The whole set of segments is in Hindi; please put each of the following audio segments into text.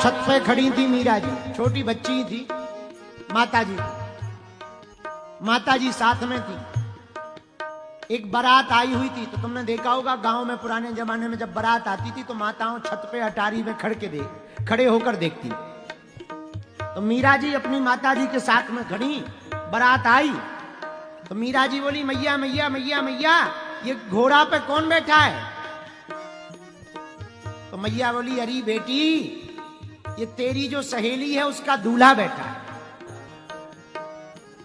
छत पे खड़ी थी मीरा जी, छोटी बच्ची थी। माता जी साथ में थी। एक बारात आई हुई थी, तो तुमने देखा होगा गांव में पुराने जमाने में जब बारात आती थी तो माताओं छत पे अटारी में खड़े होकर देखती। तो मीरा जी अपनी माता जी के साथ में खड़ी, बारात आई तो मीरा जी बोली, मैया मैया मैया मैया, ये घोड़ा पे कौन बैठा है? तो मैया बोली, अरे बेटी, ये तेरी जो सहेली है उसका दूल्हा बैठा है।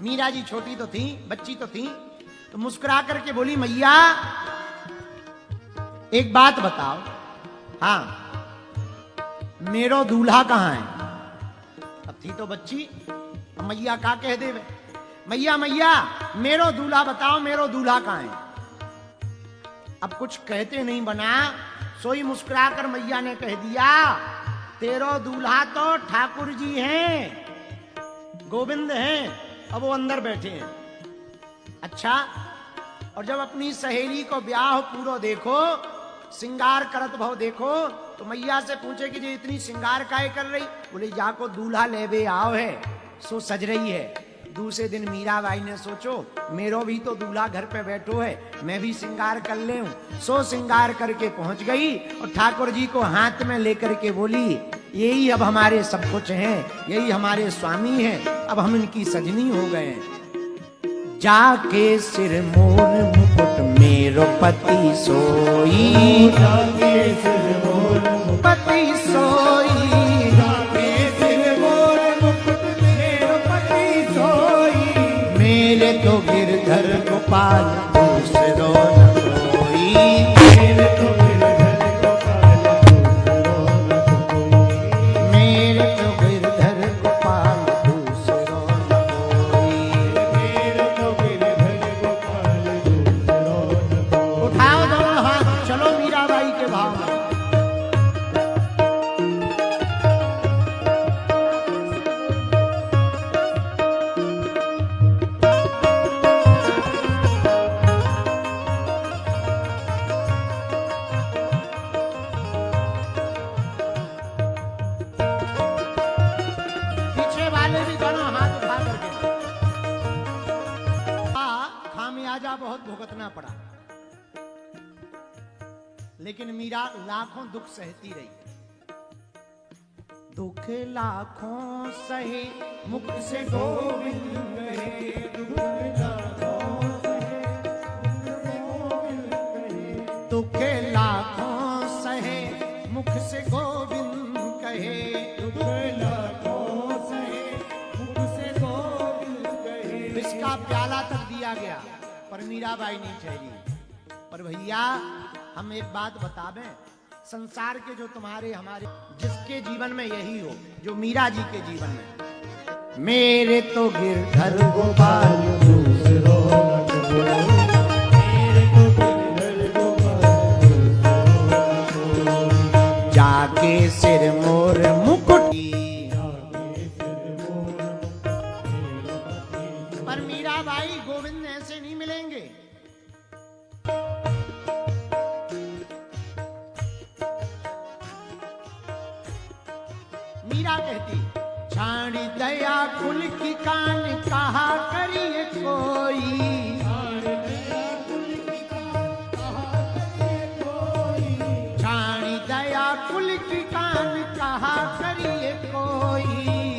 मीरा जी छोटी तो थी, बच्ची तो थी, तो मुस्कुरा करके बोली, मैया एक बात बताओ, हाँ मेरो दूल्हा कहां है? अब थी तो बच्ची, मैया का कह दे, मैया मैया मेरो दूल्हा बताओ, मेरो दूल्हा कहां है? अब कुछ कहते नहीं बना, सोई मुस्कुरा कर मैया ने कह दिया, तेरो दूल्हा तो ठाकुर जी हैं, गोविंद हैं, अब वो अंदर बैठे हैं। अच्छा, और जब अपनी सहेली को ब्याह पूरो देखो, सिंगार करत भव देखो, तो मैया से पूछे कि जो इतनी सिंगार काहे कर रही? बोले, जाको दूल्हा लेवे आओ है, सो सज रही है। दूसरे दिन मीराबाई ने सोचो, मेरो भी तो दूल्हा घर पे बैठो है, मैं भी सिंगार कर ले हूं। सो सिंगार करके पहुंच गई और ठाकुर जी को हाथ में लेकर के बोली, यही अब हमारे सब कुछ हैं, यही हमारे स्वामी हैं, अब हम इनकी सजनी हो गए। जाके सिर मोर मुकुट मेरो पति सोई, जाके सिर मोर पति सोई, जाके सिर मोर मुकुट मेरो पति सोई। मेरे तो गिरधर गोपाल दूसरो न कोई, मेरे तो गिरधर गोपाल दूसरो न कोई। मेरे तो गिरधर गोपाल दूसरो न कोई। मेरे तो गिरधर गोपाल दूसरो न कोई। उठाओ दोनों हाथ, चलो मीराबाई के भाव में। पीछे वाले भी दोनों हाथ उठा करके। खामियाजा बहुत भुगतना पड़ा, लेकिन मीरा लाखों दुख सहती रही। दुख लाखों सहे, मुख से गोविंद कहे, दुख लाखों सहे, गोविंद कहे। दुख लाखों सहे, मुख से गोविंद कहे। दुख लाखों सहे, मुख से गोविंद कहे। विष का प्याला तक दिया गया, पर मीराबाई नहीं ठहरी। पर भैया हम एक बात बता दें, संसार के जो तुम्हारे हमारे जिसके जीवन में यही हो, जो मीरा जी के जीवन में, मेरे तो गिरधर गोपाल दूसरो न कोई। मेरे तो गिरधर गोपाल दूसरो न कोई। जाके सिर मोर मुकुट। जाके सिर मोर मुकुट मेरो पति। पर मीराबाई गोविंद ऐसे नहीं मिलेंगे। मीरा कहती, छाड़ी दया कुल की कान कहा करिए कोई, छाड़ दया कुल की कान कहा करिए कोई। छाड़ी दया कुल की कान कहा करिए कोई।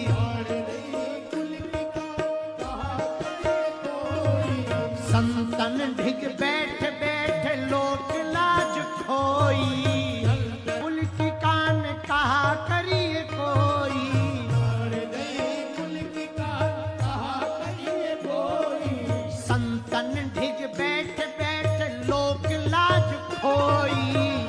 छाड़ दया कुल की कान कहा करिए कोई। संतन ढिग बैठ बैठ लोक लाज खोई, कुल की कान कहा करिए कोई। छाड़ दया कुल की कान कहा करिए कोई। संतन ढिग बैठ बैठ लोक लाज खोई।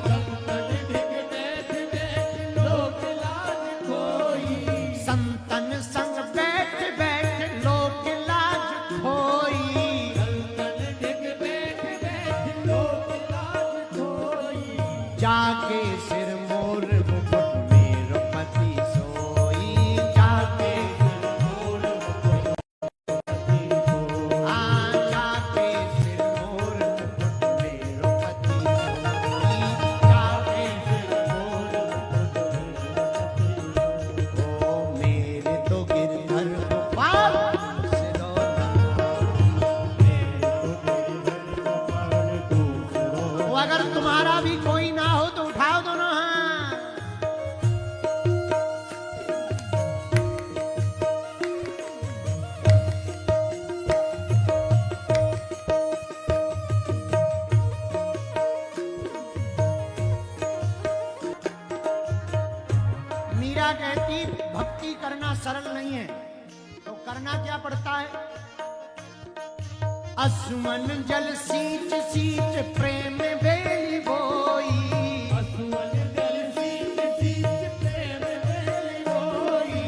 संतन ढिग बैठ बैठ लोक लाज खोई। संतन संग बैठ बैठ लोक लाज खोई। संतन ढिग बैठ बैठ लोक लाज खोई। जाके सिर मोर मुकुट मेरो पति सोई, जाके सिर मोर मुकुट पति सोई। जाके सिर मोर मुकुट मेरो पति सोई, जाके सिर मोर मुकुट मेरो पति सोई। मीरा कहती भक्ति करना सरल नहीं है, तो करना क्या पड़ता है? असुमन जल सींच सींच प्रेम बेली बोई, असुवन जल सींच सींच प्रेम बेली बोई।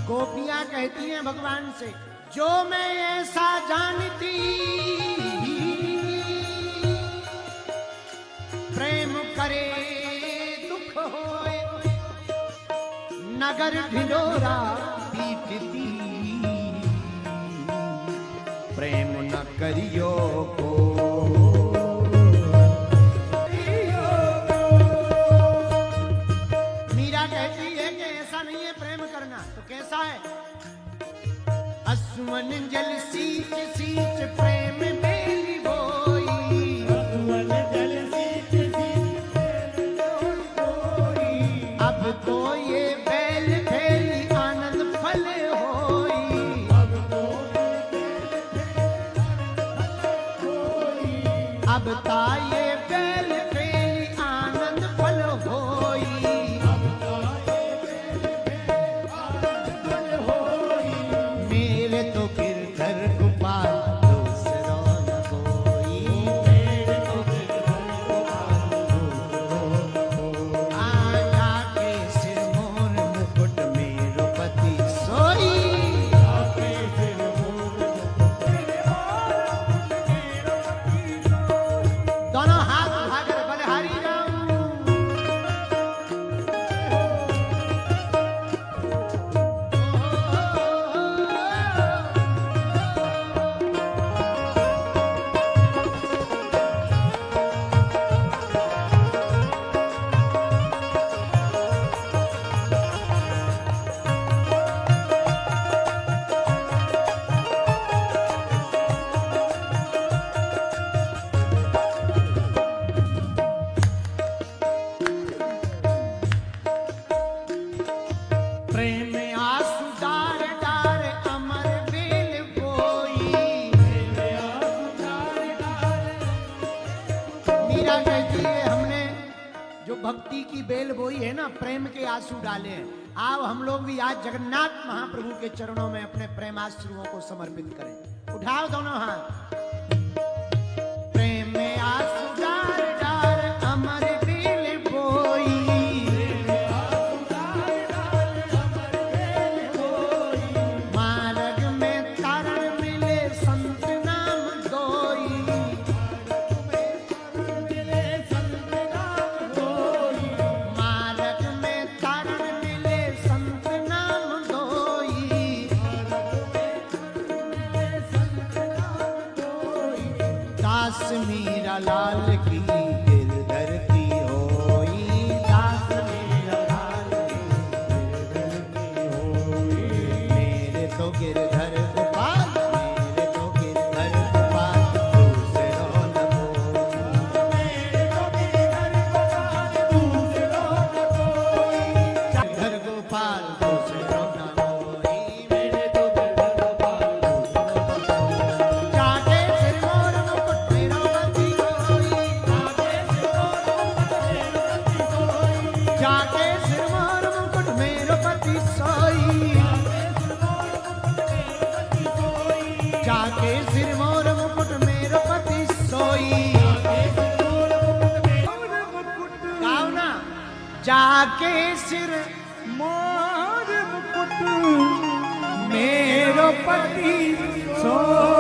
गोपियां कहती हैं भगवान से, जो मैं ऐसा जानती प्रेम करे दुख होए, नगर ढिंढोरा पीटती प्रेम न करियो को। मीरा कहती है कि ऐसा नहीं है प्रेम करना, तो कैसा है? असुवन जल सींच सींच प्रेम बेली बोई, असुवन जल सींच सींच प्रेम बेली बोई। अब तो ये बैल फैली आनंद फल होई, अब तो अब ता ये बैल फैली आनंद फल होई। मेरे तो फिर घर गोपाल दूसरो न कोई, मेरे तो फिर घर गोपाल दूसरो। आजा के सिर मोर मुकुट मेरो पति सोई, आके सिर मोर दोनों हाथ उठाकर बलिहारी जाऊं। प्रेम आंसू डार डार अमर बेल बोई। मीरा कहती है हमने जो भक्ति की बेल बोई है ना, प्रेम के आंसू डाले हैं। आओ हम लोग भी आज जगन्नाथ महाप्रभु के चरणों में अपने प्रेमाश्रुओं को समर्पित करें। उठाओ दोनों हाथ। प्रेम में आंसू डार डार अमर बेल बोई, मार्ग में तारण मिले संत नाम दोई, मार्ग में तारण मिले संत नाम दोई। दास मीरा लाल की गिरधर की होई, दास मीरा लाल की गिरधर की होई। मेरे तो गिरधर गोपाल, मेरे तो गिरधर गोपाल दूसरो न कोई, मेरे तो गिरधर गोपाल दूसरो न कोई। गिरधर गोपाल दूसरो न कोई, मेरे तो गिरधर गोपाल दूसरो न कोई। जाके सिर मोर मुकुट मेरो पति सोई, जाके सिर मोर मुकुट मेरो पति सोई, जाके सिर मोर मुकुट मेरो पति सोई। गाओ ना। जाके सिर मोर मुकुट मेरो पति सोई।